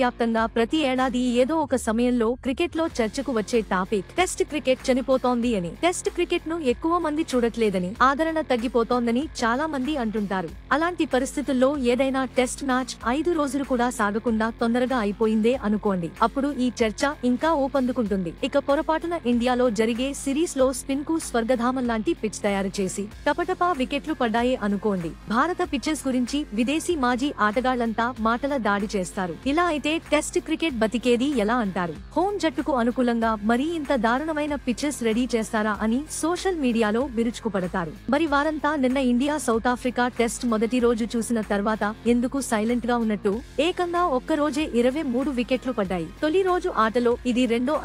ప్రపంచవ్యాప్తంగా ప్రతి ఏడాది ఏదో ఒక సమయంలో క్రికెట్లో చర్చకు వచ్చే టాపిక్ టెస్ట్ క్రికెట్ చనిపోతోంది అని. టెస్ట్ క్రికెట్ ను ఎక్కువ మంది చూడట్లేదని, ఆదరణ తగ్గిపోతోందని చాలా మంది అంటుంటారు. అలాంటి పరిస్థితుల్లో ఏదైనా టెస్ట్ మ్యాచ్ 5 రోజులు కూడా సాగకుండా తొందరగా అయిపోయిందే అనుకోండి, అప్పుడు ఈ చర్చ ఇంకా ఊపందుకుంటుంది. ఇక పొరపాటున ఇండియాలో జరిగే సిరీస్ లో స్పిన్ కు స్వర్గధామం లాంటి పిచ్ తయారు చేసి టపటపా వికెట్లు పడ్డాయే అనుకోండి, భారత పిచెస్ గురించి విదేశీ మాజీ ఆటగాళ్లంతా మాటల దాడి చేస్తారు. ఇలా అయితే టెస్ట్ క్రికెట్ బతికేది ఎలా అంటారు? హోమ్ జట్టుకు అనుకూలంగా మరీ ఇంత దారుణమైన పిచెస్ రెడీ చేస్తారా అని సోషల్ మీడియాలో విరుచుకుపడతారు. మరి వారంతా నిన్న ఇండియా సౌత్ ఆఫ్రికా టెస్ట్ మొదటి రోజు చూసిన తర్వాత ఎందుకు సైలెంట్ గా ఉన్నట్టు? ఏకంగా ఒక్క రోజే 23 వికెట్లు పడ్డాయి. తొలి రోజు ఆటలో ఇది రెండో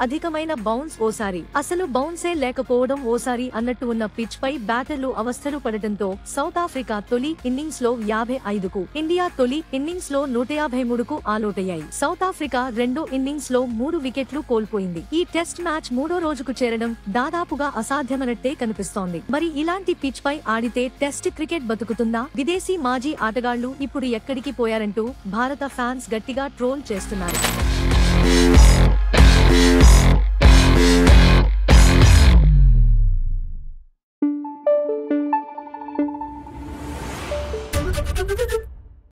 అధికమైన బౌన్స్ ఓసారి, అసలు బౌన్సే లేకపోవడం ఓసారి అన్నట్టు ఉన్న పిచ్ పై బ్యాటర్లు అవస్థలు పడటంతో సౌత్ ఆఫ్రికా తొలి ఇన్నింగ్స్ లో 55కు, ఇండియా తొలి ఇన్నింగ్స్ లో 153కు ఆలౌటయ్యాయి. సౌత్ ఆఫ్రికా రెండో ఇన్నింగ్స్ లో 3 వికెట్లు కోల్పోయింది. ఈ టెస్ట్ మ్యాచ్ మూడో రోజుకు చేరడం దాదాపుగా అసాధ్యమన్నట్టే కనిపిస్తోంది. మరి ఇలాంటి పిచ్ పై ఆడితే టెస్ట్ క్రికెట్ బతుకుతుందా? విదేశీ మాజీ ఆటగాళ్లు ఇప్పుడు ఎక్కడికి పోయారంటూ భారత ఫ్యాన్స్ గట్టిగా ట్రోల్ చేస్తున్నారు.